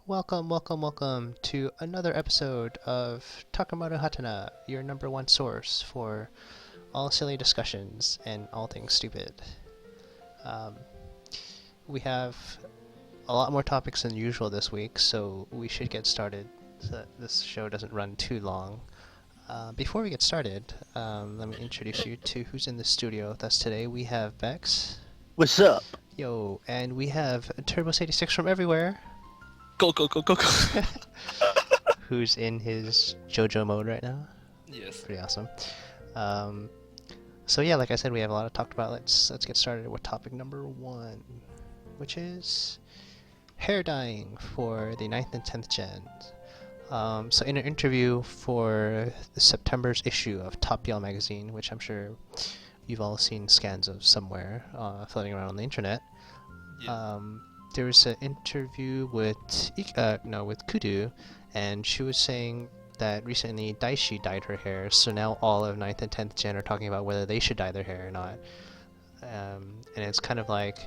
Welcome to another episode of TKMR Hatena, your number one source for all silly discussions and all things stupid. Um, we have a lot more topics than usual this week, so we should get started so that this show doesn't run too long. Before we get started, let me introduce you to who's in the studio with us today. We have Bex. What's up? Yo, and we have Turbos86 from everywhere. Go. Who's in his JoJo mode right now. Yes. Pretty awesome. So yeah, like I said, we have a lot to talk about. Let's get started with topic number 1, which is hair dyeing for the 9th and 10th gens. So in an interview for September's issue of Top Yell magazine, which I'm sure you've all seen scans of somewhere floating around on the internet, Yeah. there was an interview with Kudu, and she was saying that recently Daishi dyed her hair, so now all of 9th and 10th gen are talking about whether they should dye their hair or not. And it's kind of like,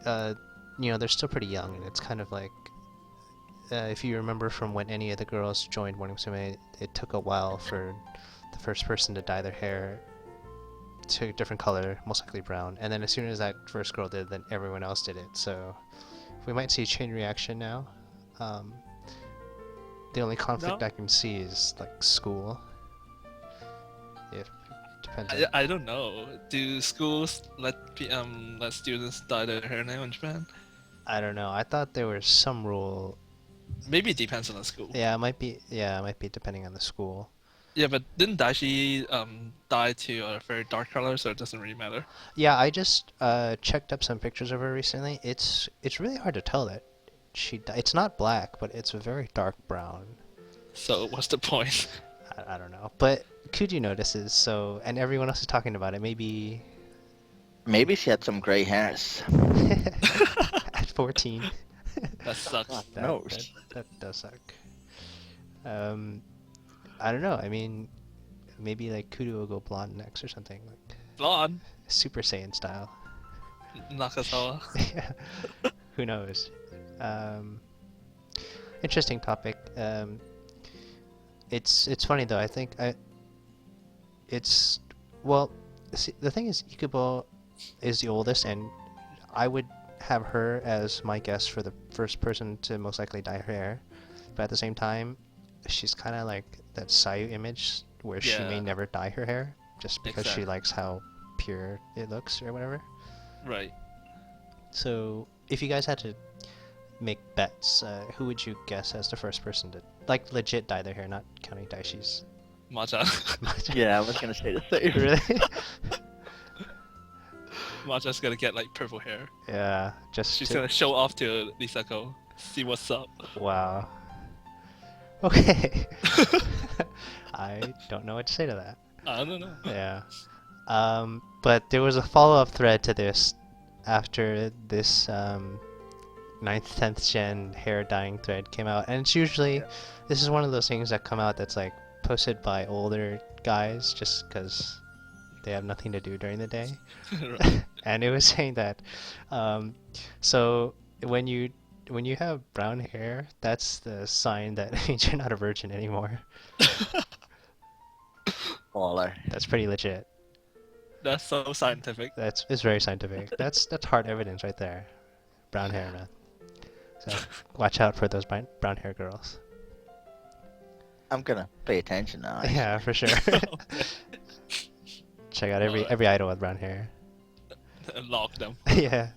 they're still pretty young, and it's kind of like, if you remember from when any of the girls joined Morning Musume, it took a while for the first person to dye their hair to a different color, most likely brown, and then as soon as that first girl did, then everyone else did it. So we might see a chain reaction now. The only conflict No? I can see is like school. It depends. I don't know. Do schools let students dye their hair now in Japan? I don't know. I thought there was some rule. Maybe it depends on the school. Yeah, it might be. Yeah, it might be depending on the school. Yeah, but didn't Daishi dye to a very dark color, so it doesn't really matter. Yeah, I just checked up some pictures of her recently. It's really hard to tell that it's not black, but it's a very dark brown. So what's the point? I don't know, but Kuji notices, so, and everyone else is talking about it. Maybe She had some gray hairs. at 14. That sucks. That does suck. I don't know. I mean, maybe like Kudu will go blonde next or something, like Blonde. Super Saiyan style. Nakasawa. Yeah. Who knows? Interesting topic. It's funny though. I think see, the thing is, Ikubo is the oldest, and I would have her as my guess for the first person to most likely dye her hair. But at the same time, she's kind of like that C-ute image where she may Yeah. never dye her hair just because she Exactly. likes how pure it looks or whatever. Right. So if you guys had to make bets, who would you guess as the first person to like legit dye their hair, not counting Daishi's? Matcha. Yeah, I was gonna say the same. Really? Matcha's gonna get like purple hair. Yeah, just She's to... gonna show off to Lisako. See what's up. Wow. Okay. I don't know what to say to that. I don't know. Yeah. But there was a follow-up thread to this after this 9th, 10th gen hair dyeing thread came out, and it's usually this is one of those things that come out that's like posted by older guys just because they have nothing to do during the day. Right. And it was saying that so when you have brown hair, that's the sign that means you're not a virgin anymore. Baller. That's pretty legit. That's so scientific. It's very scientific. That's hard evidence right there. Brown hair, man. So watch out for those brown hair girls. I'm gonna pay attention now. Yeah, for sure. Check out Alright. every idol with brown hair. Lock them. Yeah.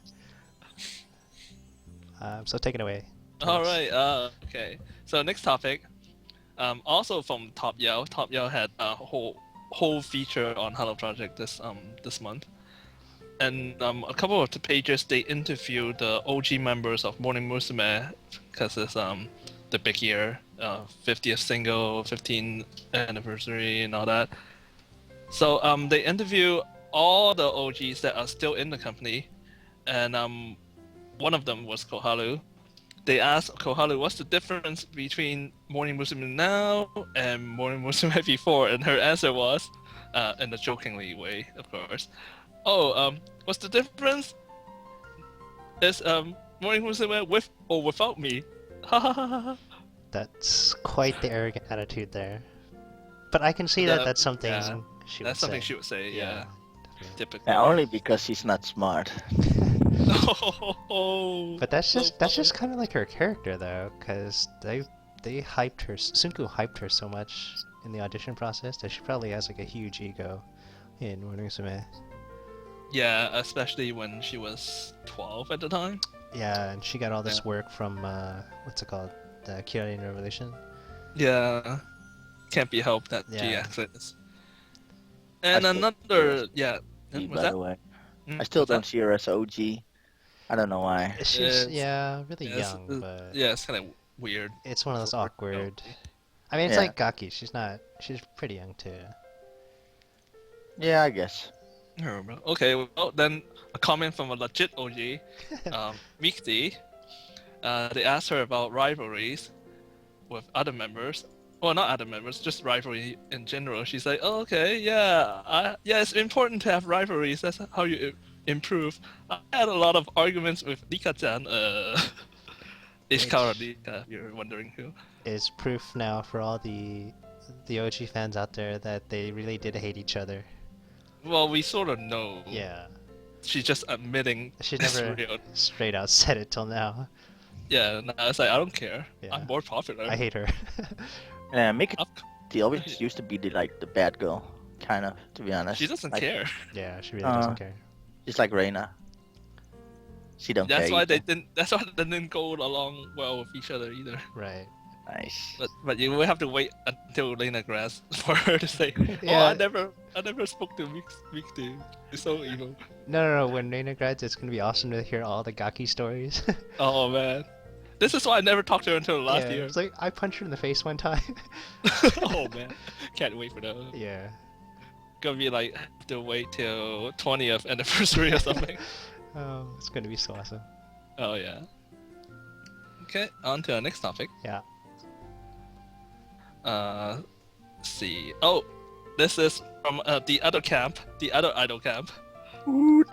So take it away. All right. Okay. So next topic. Also from Top Yell. Top Yell had a whole feature on Hello Project this month, and a couple of the pages they interviewed the OG members of Morning Musume because it's the big year, 50th single, 15th anniversary, and all that. So they interview all the OGs that are still in the company, and one of them was Koharu. They asked Koharu what's the difference between Morning Musume now and Morning Musume before, and her answer was, in a jokingly way, of course, what's the difference? Is Morning Musume with or without me. Ha ha ha ha. That's quite the arrogant attitude there. But I can see that that's something Yeah, she that's would something say. she would say. Yeah, definitely. typically. Yeah, only because she's not smart. Oh, But that's so just kind of like her character though, because they hyped her. Sunku hyped her so much in the audition process that she probably has like a huge ego in Morning Musume. yeah, especially when she was 12 at the time. Yeah, and she got all this Yeah. work from what's it called, the Kyorin Revolution. Yeah, can't be helped that she Yeah. acts like this. And still another, yeah, OG, what's by that? the way. Mm, I still what's don't that? see her as OG. I don't know why. She's It's- really yeah, young, but yeah, it's kind of weird. it's one of those for her to awkward. be. I mean, it's Yeah. like Gaki. She's pretty young too. Yeah, I guess. I remember. Okay, well then a comment from a legit OG, Mikti. They asked her about rivalries with other members. Well, not other members, just rivalry in general. She's like, "Oh, okay, yeah, yeah, it's important to have rivalries. That's how you improve." I had a lot of arguments with Lika-chan. Ishikawa Lika, if you're wondering who. Is proof now for all the OG fans out there that they really did hate each other. Well, we sort of know. Yeah, She's just admitting she it's never real. straight out said it till now. Yeah, no, it's like I don't care. Yeah. I'm more popular. I hate her. Yeah, Mickey I've- always used to be the bad girl, kind of, to be honest. She doesn't Like, care. Yeah, she really doesn't care. Just like Reina. She don't care. That's why they either. didn't. That's why they didn't go along well with each other either. Right. Nice. But you will have to wait until Lena Grass for her to say, "Oh, Yeah. I never spoke to Mikti. It's so evil." No. When Reina grads, it's gonna be awesome to hear all the Gaki stories. Oh man, this is why I never talked to her until last Yeah, year. it's like I punched her in the face one time. Oh man, can't wait for that. Yeah. Gonna be like have to wait till 20th anniversary or something. Oh, it's gonna be so awesome. Oh yeah. Okay, on to our next topic. Yeah. Let's see. Oh, this is from the other camp, the other idol camp.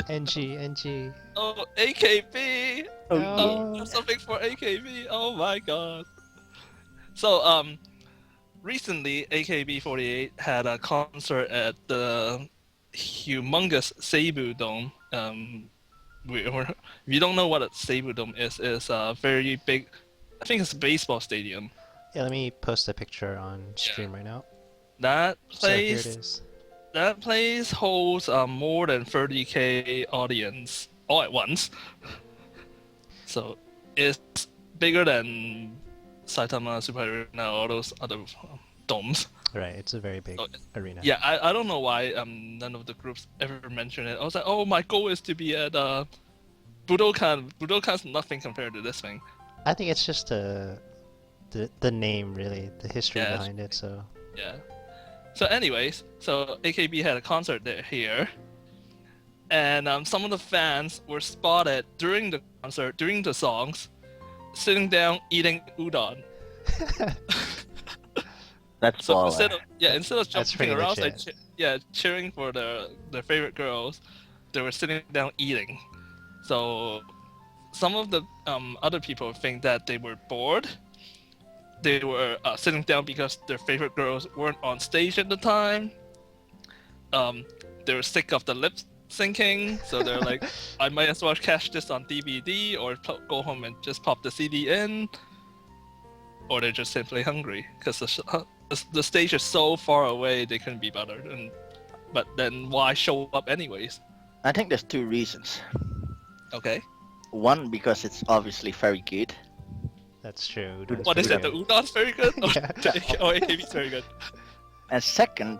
NG. Oh, AKB! Oh, No. yeah. Something for AKB. Oh my god. So recently AKB48 had a concert at the humongous Seibu Dome. If you don't know what a Seibu Dome is, it's a very big. I think it's a baseball stadium. Yeah, let me post a picture on stream right now. That So here it place, is. that place holds more than 30K audience all at once. So it's bigger than Saitama Super Arena or those other domes. Right, it's a very big Oh, arena. Yeah, I don't know why none of the groups ever mentioned it. I was like, oh, my goal is to be at Budokan. Budokan's nothing compared to this thing. I think it's just the name really, the history Yeah, behind it. So Yeah. So, anyways, so AKB had a concert there here, and some of the fans were spotted during the concert, during the songs, sitting down eating udon. That's So baller. instead of That's jumping pretty around, legit. cheering for their favorite girls, they were sitting down eating. So some of the other people think that they were bored. They were sitting down because their favorite girls weren't on stage at the time. They were sick of the lip syncing, so they're like, I might as well catch this on DVD or go home and just pop the CD in. Or they're just simply hungry because the stage is so far away they couldn't be bothered. But then why show up anyways? I think there's two reasons. Okay. One, because it's obviously very good. that's true. What is it? The udon's very good? Or, Yeah. or AKB's very good? And second,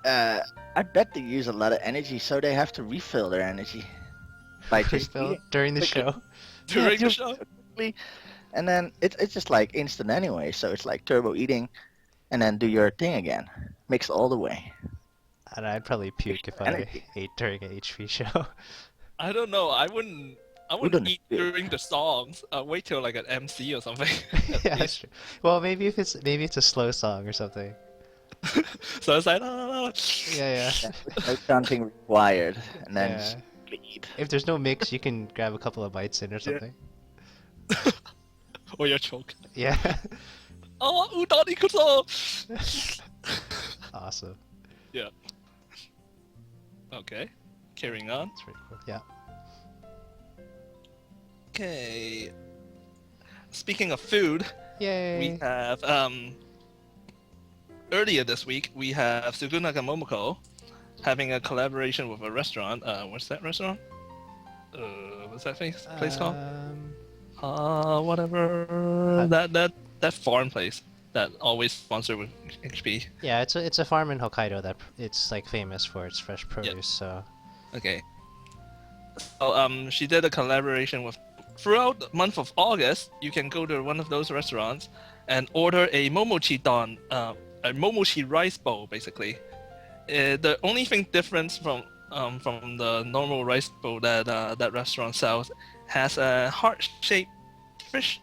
I bet they use a lot of energy, so they have to refill their energy by just eating during the quickly. show? During the just show? quickly. And then it's just like instant anyway, so it's like turbo eating, and then do your thing again. Mix all the way. And I'd probably puke if I Energy. ate during a HV show. I don't know. I wouldn't Udon is eat good. during the songs. Wait till like an MC or something. Yeah, that's true. Well, maybe it's a slow song or something. So it's like, "Ah." Yeah. No chanting required, and then Yeah. just eat. If there's no mix, you can grab a couple of bites in or something. Or your choke. Yeah. Oh, udon ikuzo! Awesome. Yeah. Okay. Carrying on. That's pretty cool. Yeah. Okay. Speaking of food, Yay. we have earlier this week we have Sugunaka Momoko having a collaboration with a restaurant. What's that restaurant? What's that place called? Whatever. That farm place that always sponsor with HP. Yeah, it's a farm in Hokkaido that it's like famous for its fresh produce. So Okay. So she did a collaboration with. Throughout the month of August, you can go to one of those restaurants and order a momochi don, a momochi rice bowl, basically. The only thing different from the normal rice bowl that that restaurant sells has a heart-shaped fish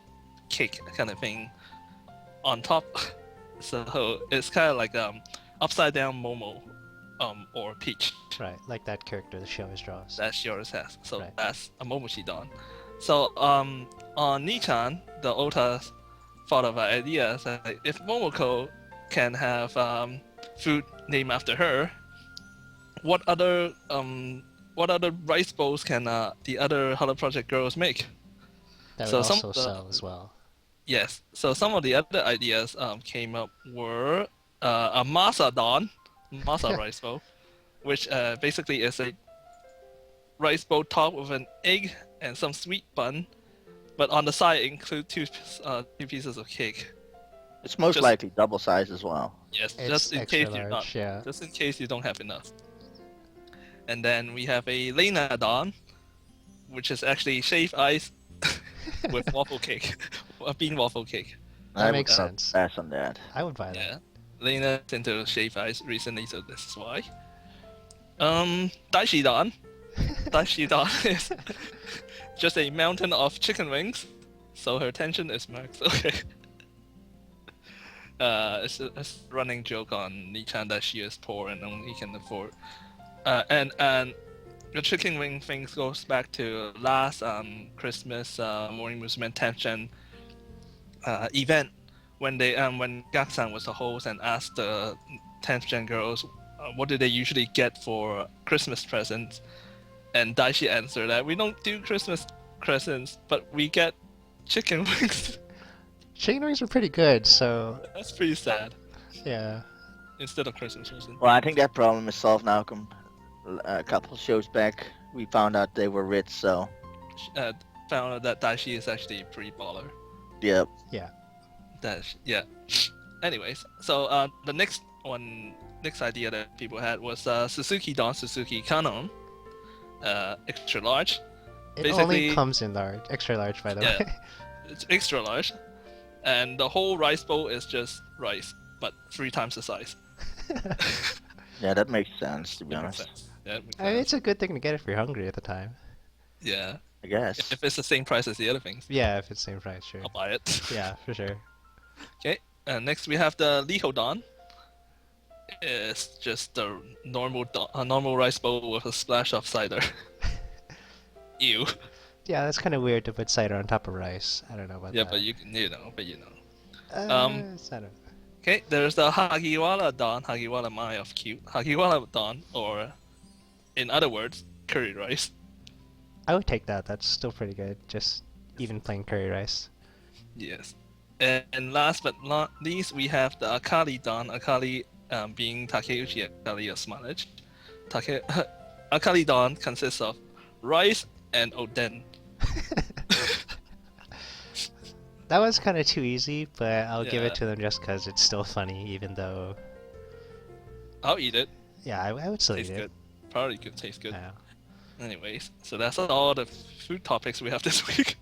cake kind of thing on top. So it's kind of like upside down momo, or peach. right, like that character that she always draws. That's yours has. So Right. that's a momochi don. So on Nichan, the Ota thought of an idea that if Momoko can have food named after her, what other rice bowls can the other Hello Project girls make? That so would some also of the- sell as well. Yes. So some of the other ideas came up were a masa rice bowl, which basically is a rice bowl topped with an egg and some sweet bun, but on the side include two pieces of cake. It's most Just- likely double size as well. Yes, It's just in extra case large, you're not. yeah. Just in case you don't have enough. And then we have a Lena Don, which is actually shaved ice with waffle cake, a bean waffle cake. That I makes would sense. pass on that. I would buy that. Yeah, Lena's into shaved ice recently, so this is why. Daishi Don. Daishi Don is just a mountain of chicken wings, so her tension is max. Okay. It's a running joke on Nichan that she is poor and only can afford. And the chicken wing thing goes back to last Christmas Morning Musume Tension event when they when Gaksan was the host and asked the 10th gen girls what do they usually get for Christmas presents, and Daishi answered that we don't do Christmas presents, but we get chicken wings. Chicken wings are pretty good, so That's pretty sad. yeah. Instead of Christmas presents. Well, I think that problem is solved now. A couple shows back, we found out they were rich, so Found out that Daishi is actually a pretty baller. yep. Yeah. Anyways, so the next idea that people had was Suzuki Don Suzuki Canon, extra large. It Basically- only comes in large, extra large, by the Yeah. way. It's extra large, and the whole rice bowl is just rice, but 3 times the size. Yeah, that makes sense, to be That makes honest. sense. Yeah, it makes I mean, sense. it's a good thing to get if you're hungry at the time. Yeah. I guess. If it's the same price as the other things, Yeah, if it's same price, sure. I'll buy it. Yeah, for sure. Okay. Next we have the Liho Don. It's just a normal rice bowl with a splash of cider. Ew. Yeah, that's kind of weird to put cider on top of rice. I don't know about Yeah, that. but you know. It's not a- Okay, there's the Hagiwara Don, Hagiwara Mai of cute. Hagiwara Don, or in other words, curry rice. I would take that. That's still pretty good. Just even plain curry rice. Yes. And last but not least, we have the Akali Don, Akali being Takeuchi Akali of Smudge. Akali Don consists of rice and oden. That was kind of too easy, but I'll give Yeah. it to them just because it's still funny, even though... I'll eat it. Yeah, I would still eat Tastes it. good. Probably good. Tastes good. Yeah. Anyways, so that's all the food topics we have this week.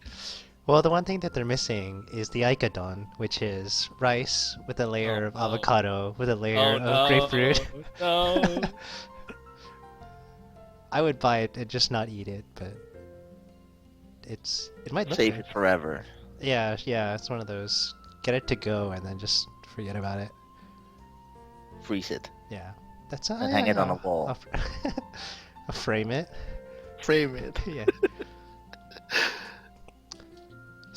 Well, the one thing that they're missing is the Aikadon, which is rice with a layer of no. avocado with a layer Oh of no! grapefruit. No! I would buy it and just not eat it, but it might look Save good. it forever. Yeah, it's one of those get it to go and then just forget about it. Freeze it. Yeah, that's And hang it on a wall. I'll frame it. Frame it. Yeah.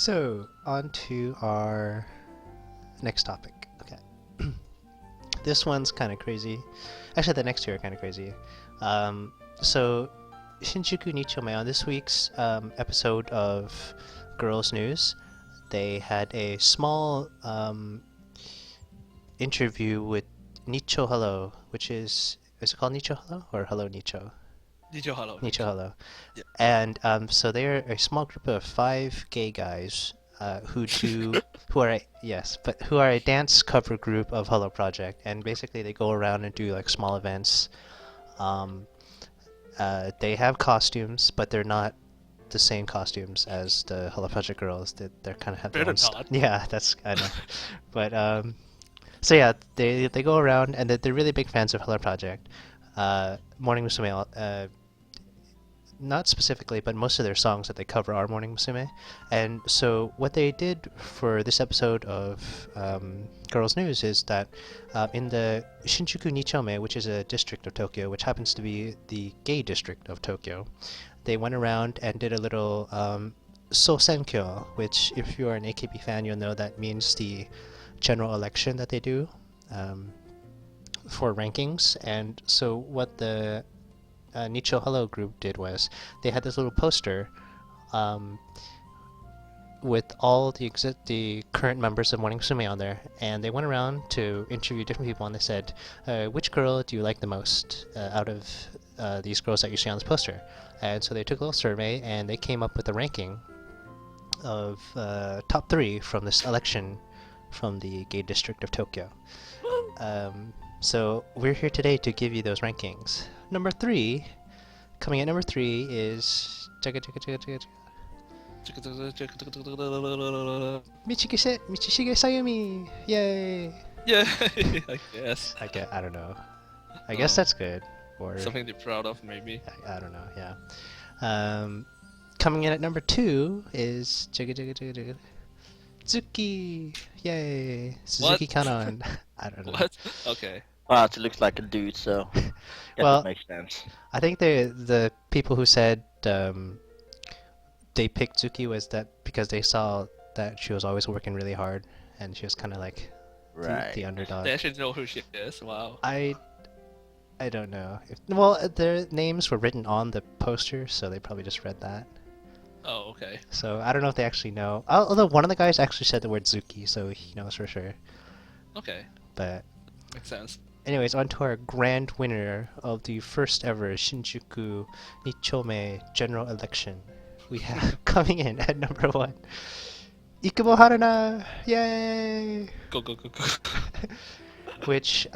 So, on to our next topic. Okay. This one's kind of crazy. Actually, the next two are kind of crazy. So, Shinjuku Nichome, on this week's episode of Girls News, they had a small interview with Nicho Hello, which is it called Nicho Hello or Hello Nicho? Nicho hello. Nicho Hello. Yeah. And so they're a small group of 5 gay guys who are a dance cover group of Hello Project, and basically they go around and do like small events. They have costumes, but they're not the same costumes as the Hello Project girls. They're kind of have their Better own not. Yeah, that's I know. But so yeah, they go around and they're really big fans of Hello Project. Morning Musume, not specifically, but most of their songs that they cover are Morning Musume. And so what they did for this episode of Girls News is that in the Shinjuku Nichome, which is a district of Tokyo, which happens to be the gay district of Tokyo, they went around and did a little Sosenkyo, which if you're an AKB fan, you'll know that means the general election that they do for rankings. And so what the Nicho Hello group did was they had this little poster with all the current members of Morning Musume on there, and they went around to interview different people, and they said, which girl do you like the most out of these girls that you see on this poster? And so they took a little survey, and they came up with a ranking of top 3 from this election from the gay district of Tokyo. So we're here today to give you those rankings. Coming at number 3 is Michishige Sayumi. Yay! Yeah, I guess. I don't know. I guess that's good. Or Something to be proud of, maybe. I don't know. Yeah. Coming in at number 2 is Zuki. Yay! Suzuki Kanon. I don't know. What? Okay. Well, it looks like a dude, so guess Well, it makes sense. I think the people who said they picked Zuki was that because they saw that she was always working really hard and she was kind of like Right. the underdog. They actually know who she is. Wow. I don't know. Well, their names were written on the poster, so they probably just read that. Oh, okay. So I don't know if they actually know. Although one of the guys actually said the word Zuki, so he knows for sure. Okay. But Makes sense. anyways, on to our grand winner of the first ever Shinjuku Nichome general election. We have coming in at number 1, Ikubo Haruna! Yay! Go, go, go, go. Which,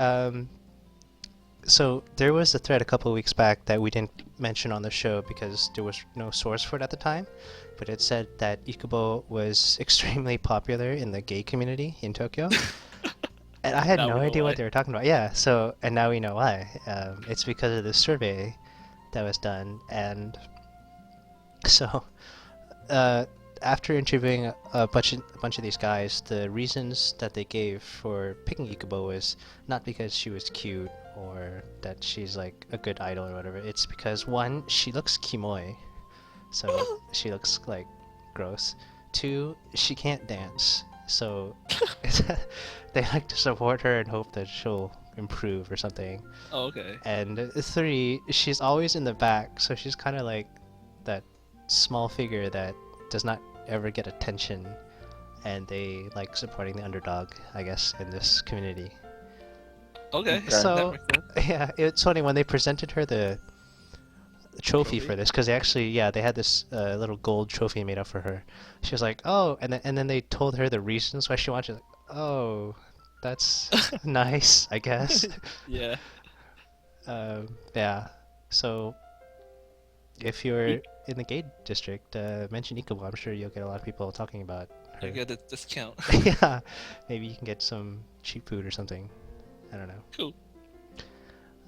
so there was a thread a couple of weeks back that we didn't mention on the show because there was no source for it at the time, but it said that Ikubo was extremely popular in the gay community in Tokyo. And I had Now no we know idea why. what they were talking about. Yeah, so, and now we know why. It's because of this survey that was done, and so, after interviewing a bunch of these guys, the reasons that they gave for picking Ikubo was not because she was cute or that she's like a good idol or whatever. It's because 1, she looks kimoi, so she looks like gross. 2, she can't dance, so they like to support her and hope that she'll improve or something. Oh, okay. And 3, she's always in the back, so she's kind of like that small figure that does not ever get attention, and they like supporting the underdog, I guess, in this community. Okay. Okay. So That makes sense. yeah, it's funny when they presented her the trophy for Trophy? this, because they actually they had this little gold trophy made up for her. She was like, oh, and then they told her the reasons why she wanted. She's like, oh, that's nice, I guess. Yeah. Yeah. So if you're in the gay district, mention Ikubo. I'm sure you'll get a lot of people talking about her. You get a discount. Yeah, maybe you can get some cheap food or something. I don't know. Cool.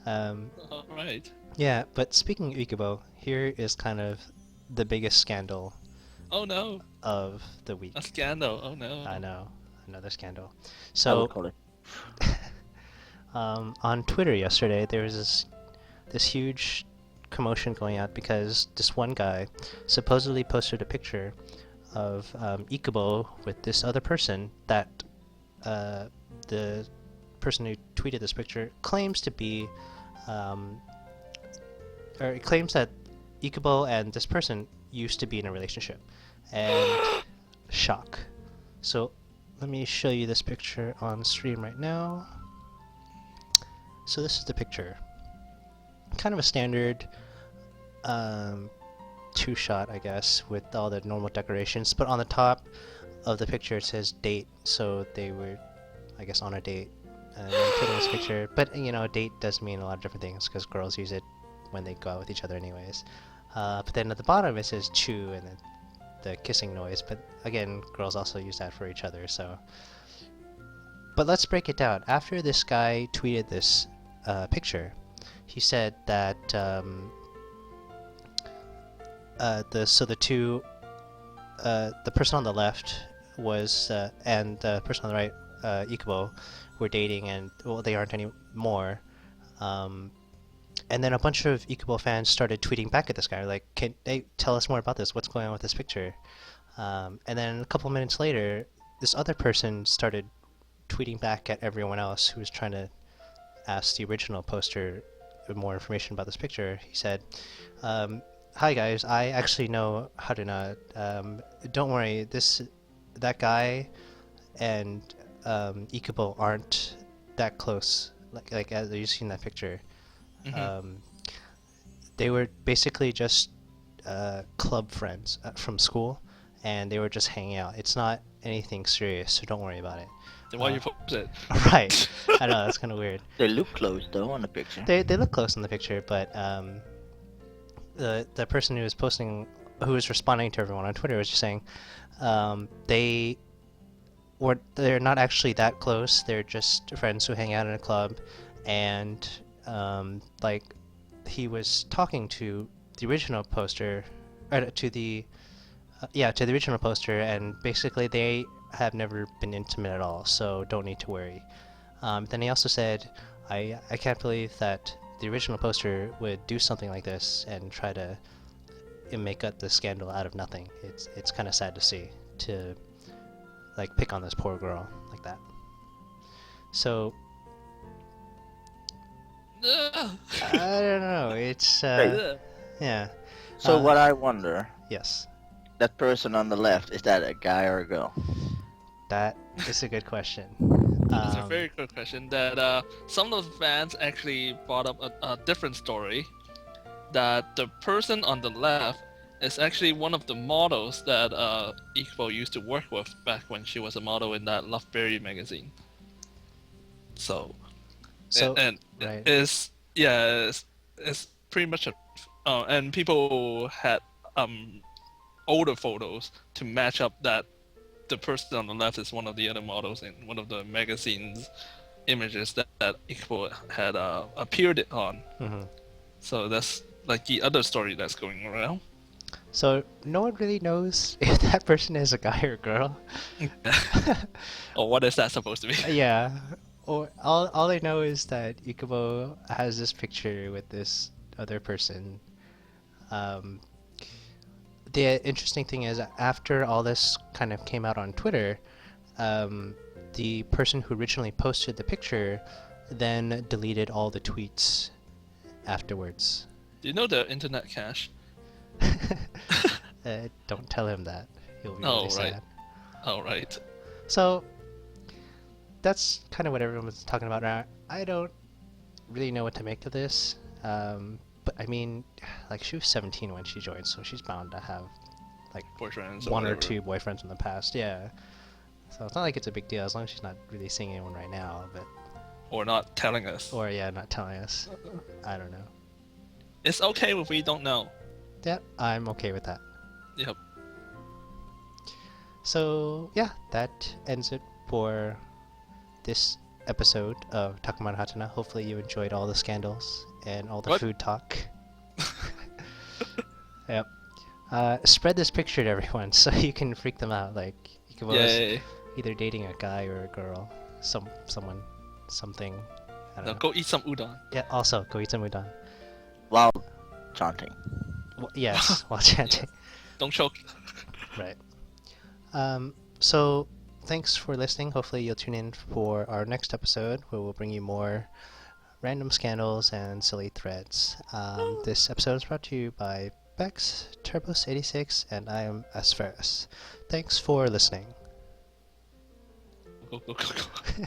All right. Yeah, but speaking of Ikubo, here is kind of the biggest scandal Oh no. of the week. A scandal. Oh no. I know, another scandal. I would So, call it. on Twitter yesterday, there was this huge commotion going out because this one guy supposedly posted a picture of Ikubo with this other person that the person who tweeted this picture claims to be, or it claims that Ikubo and this person used to be in a relationship, and shock. So let me show you this picture on stream right now. So this is the picture. Kind of a standard two-shot, I guess, with all the normal decorations, but on the top of the picture it says date, so they were, I guess, on a date and then put in this picture. But you know, date does mean a lot of different things because girls use it when they go out with each other anyways. But then at the bottom it says chew and then the kissing noise, but again, girls also use that for each other. So, but let's break it down. After this guy tweeted this picture, he said that the person on the left was and the person on the right, Ikubo, were dating, and well, they aren't anymore. And then a bunch of Ikubo fans started tweeting back at this guy, like, "Can they tell us more about this? What's going on with this picture?" And then a couple minutes later, this other person started tweeting back at everyone else who was trying to ask the original poster more information about this picture. He said, "Hi guys, I actually know Hatena. Don't worry, that guy and Ikubo aren't that close. Like as you've seen that picture. They were basically just club friends from school, and they were just hanging out. It's not anything serious, so don't worry about it." Then why you post it? Right. I know, that's kind of weird. They look close though on the picture. They look close in the picture, but the person who was posting, who was responding to everyone on Twitter, was just saying they're not actually that close. They're just friends who hang out in a club, and like he was talking to the original poster, to the original poster, and basically they have never been intimate at all, so don't need to worry. Then he also said, I can't believe that the original poster would do something like this and try to make up the scandal out of nothing. It's kind of sad to see, to like pick on this poor girl like that. So I don't know. It's yeah. So what I wonder, Yes, that person on the left, is that a guy or a girl? that is a good question. It's a very good question. That some of the fans actually brought up a different story. That the person on the left is actually one of the models that Ikubo used to work with back when she was a model in that Loveberry magazine. So and right. it's pretty much and people had older photos to match up that the person on the left is one of the other models in one of the magazine's images that Ikubo had appeared on. Mm-hmm. So that's like the other story that's going around. So no one really knows if that person is a guy or a girl. Or what is that supposed to be? Yeah. Or all I know is that Ikubo has this picture with this other person. The interesting thing is, after all this kind of came out on Twitter, the person who originally posted the picture then deleted all the tweets afterwards. Do you know the internet cache? Don't tell him that. He'll be Oh, really right. sad. Oh, right. So that's kind of what everyone was talking about now. I don't really know what to make of this. But I mean, like, she was 17 when she joined, so she's bound to have like Boyfriends one or whatever. two boyfriends in the past. Yeah. So it's not like it's a big deal as long as she's not really seeing anyone right now. But Or not telling us. or yeah, not telling us. I don't know. It's okay if we don't know. Yeah, I'm okay with that. Yep. So yeah, that ends it for this episode of Takamaro Hatena. Hopefully you enjoyed all the scandals and all the What? food talk. Yep. Spread this picture to everyone so you can freak them out. Like, you can Yay. either dating a guy or a girl, someone, something. I don't Now know. go eat some udon. Yeah. Also, go eat some udon. While chanting. Yes, while chanting. Don't choke. Right. So thanks for listening. Hopefully you'll tune in for our next episode where we'll bring you more random scandals and silly threads. This episode is brought to you by Bex, Turbos86, and I am Asferus. Thanks for listening. Go, go, go, go.